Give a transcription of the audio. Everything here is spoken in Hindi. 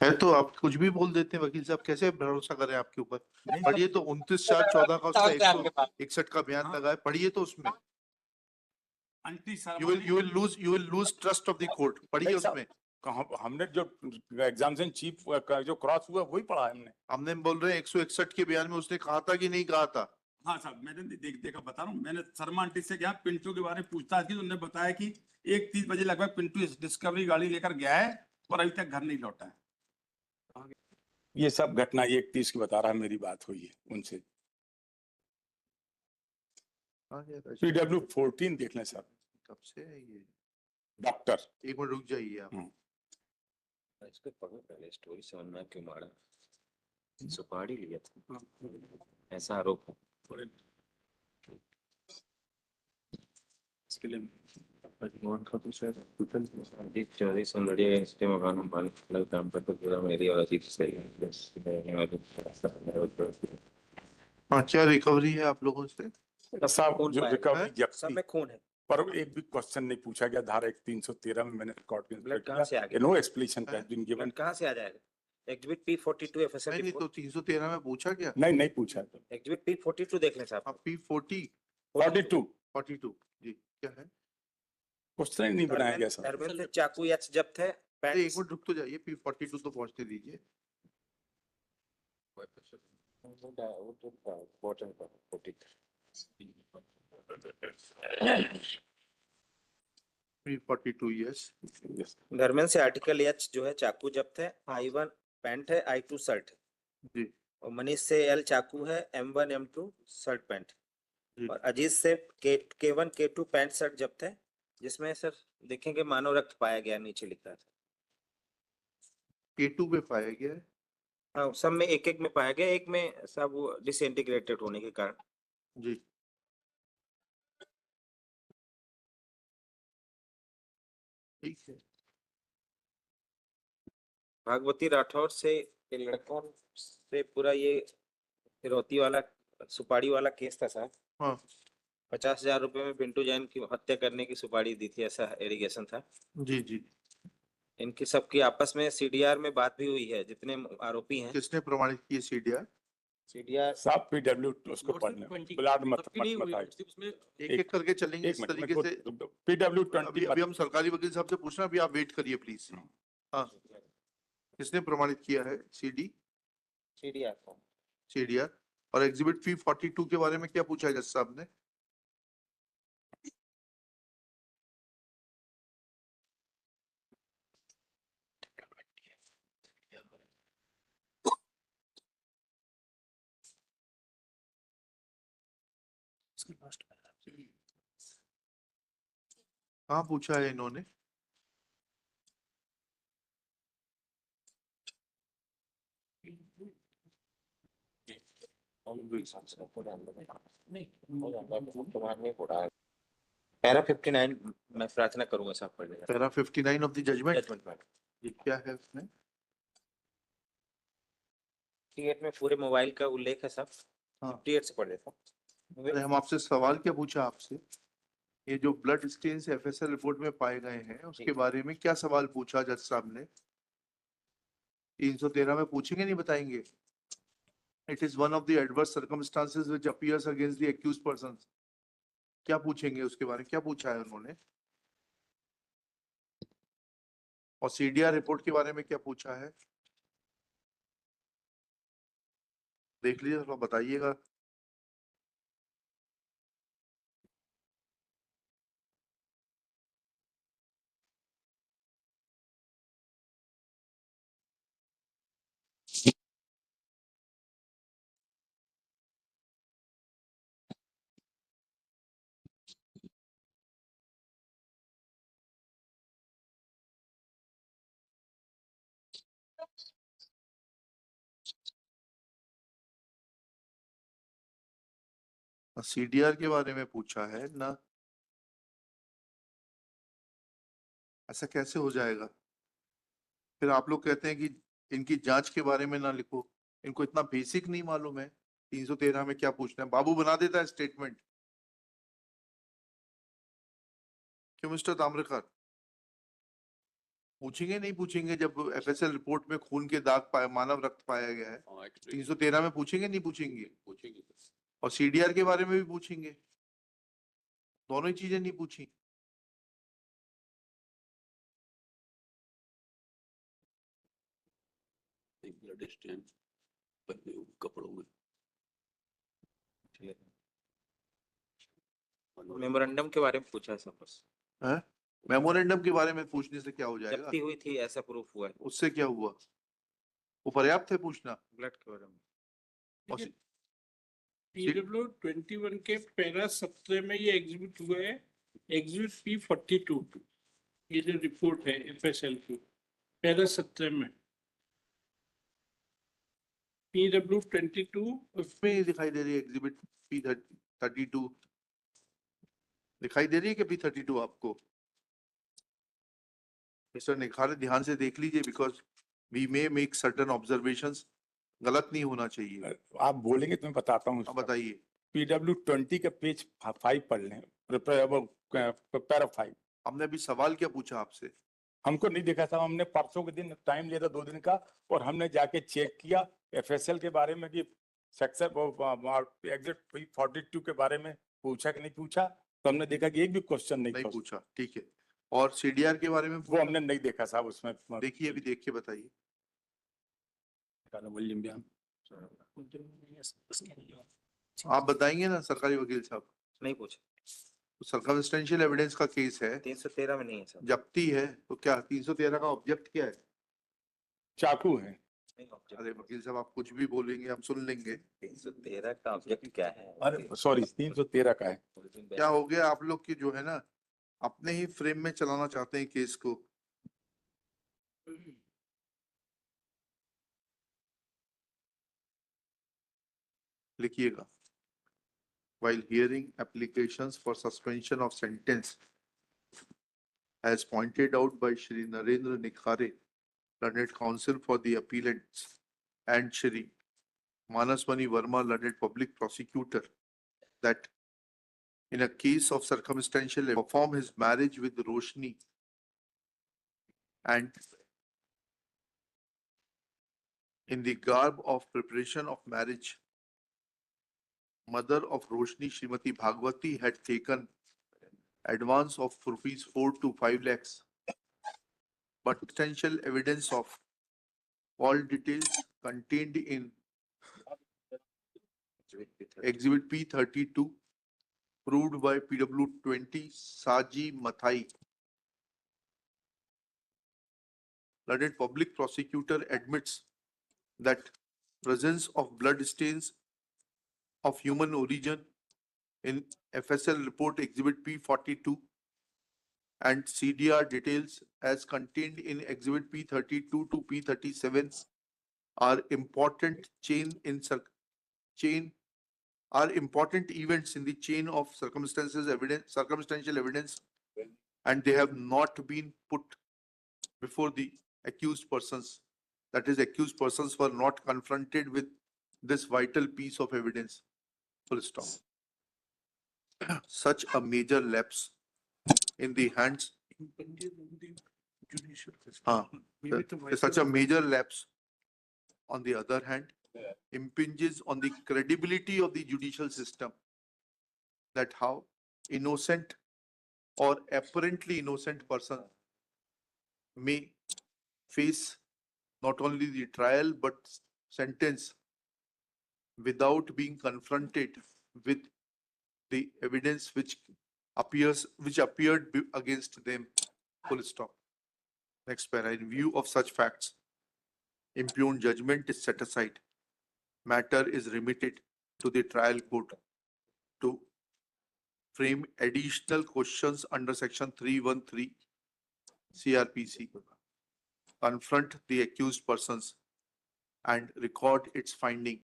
है तो आप कुछ भी बोल देते हैं वकील साहब, कैसे भरोसा करें आपके ऊपर। नहीं पढ़िए तो 29/4/14 का उसका आपके पास। 161 का बयान हाँ। लगा है, पढ़िए तो उसमें aunty you will lose trust of the court। पढ़िए नहीं साहब, उसमें हमने जो एग्जामिनेशन चीफ का जो क्रॉस हुआ वही पढ़ा है हमने। हमने बोल रहे हैं 161 के बयान में उसने कहा था कि नहीं कहा था। हाँ साहब, मैंने देखा बता रहा हूँ। मैंने शर्मा आंटी से क्या पिंटू के बारे में पूछताछ की तो उन्होंने बताया कि 1:30 बजे लगभग पिंटू डिस्कवरी गाड़ी लेकर गया है और अभी तक घर नहीं लौटा है। ये सब घटना 1:30 की बता रहा है, मेरी बात हुई है उनसे। PW14 देख लें सर। कब से है ये डॉक्टर एक मिनट रुक जाइए आप। इसको पढ़ो पहले, स्टोरी समझ में क्यों मारा। सुपारी लिया था ऐसा आरोप है। इसके लिए चौधरी सौंदर्य इसके मकान में मालिक अलग काम पर तो पूरा मेरी और अजीत से हाँ, क्या रिकवरी है आप लोगों से? साहब खून जो पाया रिकवरी सब व्यक्ति में खून है। पर एक भी क्वेश्चन नहीं पूछा गया। धारा 313 में मैंने रिकॉर्ड ब्लड कहाँ से आ गया? No explanation has been given. Blood कहाँ से आ जाएगा? एग्जिबिट P42 एफएसएल नहीं तो 313 में पूछा क्या? नहीं पूछा। एग्जिबिट P42 देख लें साहब। हाँ, P40 42 जी क्या है? क्वेश्चन ही नहीं बनाया गया सर। धर्मेंद्र से चाकू या जब्त है। अरे एक मिनट रुक तो जाइए, P42 तो पहुंचने दीजिए। P42 yes. धर्मेंद्र से आर्टिकल एच जो है चाकू जब्त है। I1 पैंट है, I2 शर्ट जी। और मनीष से L चाकू है, M1 M2 शर्ट पैंट जी। और अजीत से K1 K2 पैंट शर्ट जब्त है, जिसमें सर देखेंगे मानव रक्त पाया गया, नीचे लिखा है। K2 में पाया गया है। हाँ, सब में एक में पाया गया, एक में सब वो डिसइंटीग्रेटेड होने के कारण। जी ठीक है। भागवती राठौर से लड़कों से पूरा ये फिरौती वाला सुपारी वाला केस था साहब। हाँ 50,000 रुपए में पिंटू जैन की हत्या करने की सुपारी दी थी, ऐसा एलिगेशन था। जी जी। इनकी सबकी आपस में सीडीआर में बात भी हुई है, जितने आरोपी हैं। किसने प्रमाणित की सीडीआर? सीडीआर साहब PW उसको पढ़ने ब्लड मत बताइए। एक एक करके चलेंगे इस तरीके से। PW20 अभी हम सरकारी वकील साहब से पूछना, अभी आप वेट करिए प्लीज। हाँ, किसने प्रमाणित किया है? सीडीआर। और एग्जिबिट P42 के बारे में क्या पूछा है जज साहब ने? हाँ पूछा है इन्होंने। पैरा 59 मैं प्रार्थना करूंगा साहब पढ़ने का। Para 59 of the judgment. Judgment में ये क्या है उसमें? 58 में पूरे मोबाइल का उल्लेख है साहब। हाँ 58 से पढ़ देता हूं। अरे हम आपसे सवाल क्या पूछा आपसे? ये जो ब्लड स्टेन्स एफएसएल रिपोर्ट में पाए गए हैं उसके बारे में क्या सवाल पूछा जज साहब ने? 313 में पूछेंगे नहीं बताएंगे? It is one of the adverse circumstances which appears against the accused persons. क्या पूछेंगे उसके बारे में? क्या पूछा है उन्होंने? और सीडीआर रिपोर्ट के बारे में क्या पूछा है? देख लीजिए, थोड़ा बताइएगा। सीडीआर के बारे में पूछा है ना? ऐसा कैसे हो जाएगा? फिर आप लोग कहते हैं कि इनकी जांच के बारे में ना लिखो। इनको इतना बेसिक नहीं मालूम है 313 में क्या पूछना है? बाबू बना देता है स्टेटमेंट। क्यों मिस्टर ताम्रकार? पूछेंगे नहीं पूछेंगे जब एफएसएल रिपोर्ट में खून के दाग पाए मानव रक्त पाया गया है 313 में पूछेंगे नहीं पूछेंगे और सीडीआर के बारे में भी पूछेंगे दोनों ही चीजें नहीं पूछी ब्लड स्टैम्प पहने हुए कपड़ों में मेमोरेंडम के बारे में पूछा है सब बस। है मेमोरेंडम के बारे में पूछने से क्या हो जाएगा जब्ती हुई थी ऐसा प्रूफ हुआ है उससे क्या हुआ वो पर्याप्त है पूछना ब्लड के बारे में। और सी- PW 21 के पैरा 17 में ये एग्जिबिट हुआ है एग्जिबिट P42 ये जो रिपोर्ट है FSL की पैरा 17 में PW 22 उसमें ही दिखाई दे रही है एग्जिबिट P32 दिखाई दे रही है कि P32 आपको मिस्टर निखारे ध्यान से देख लीजिए because we may make certain observations गलत नहीं होना चाहिए आप बोलेंगे तो मैं बताता हूँ अब बताइए PW20 का पेज 5 पढ़ लें पैरा 5 हमने अभी सवाल क्या पूछा आपसे हमको नहीं देखा था हमने परसों के दिन टाइम लिया था 2 दिन का और हमने जाके चेक किया FSL के बारे में कि सेक्शन एग्जिट 42 के बारे में पूछा कि नहीं पूछा तो हमने देखा कि एक भी क्वेश्चन नहीं नहीं था पूछा ठीक है और सीडीआर के बारे में वो हमने नहीं देखा साहब उसमें देखिए अभी देख के बताइए विलियम ब्याम आप बताएंगे ना सरकारी वकील साहब नहीं पूछा तो सर्कमस्टेंशियल एविडेंस का केस है 313 में नहीं है सर। जब्ती है तो क्या 313 का ऑब्जेक्ट क्या है चाकू है नहीं object। अरे वकील साहब आप कुछ भी बोलेंगे हम सुन लेंगे 313 का ऑब्जेक्ट क्या है? अरे सॉरी 313 का है क्या हो गया आप लोग की जो है ना अपने ही फ्रेम में चलाना चाहते हैं केस को लिखिएगा while hearing applications for suspension of sentence as pointed out by Shri Narendra Nikhare, learned counsel for the appellants, and Shri Manaswani Verma, learned public prosecutor, that in a case of circumstantial perform his marriage with Roshni and in the garb of preparation of marriage, mother of Roshni, Srimati Bhagwati, had taken advance of rupees 4 to 5 lakhs, but substantial evidence of all details contained in Exhibit P32 proved by PW20 Saji Mathai. Learned public prosecutor admits that presence of blood stains of human origin in FSL report Exhibit P42 and CDR details as contained in Exhibit P32 to P37 are important important events in the chain of circumstantial evidence, and they have not been put before the accused persons. That is, accused persons were not confronted with this vital piece of evidence. Full stop. Such a major lapse in the hands, such a major lapse, on the other hand, impinges on the credibility of the judicial system. That how innocent or apparently innocent person may face not only the trial but sentence without being confronted with the evidence which appeared against them. Full stop. Next para. In view of such facts, impugned judgment is set aside. Matter is remitted to the trial court to frame additional questions under section 313 CRPC, confront the accused persons and record its finding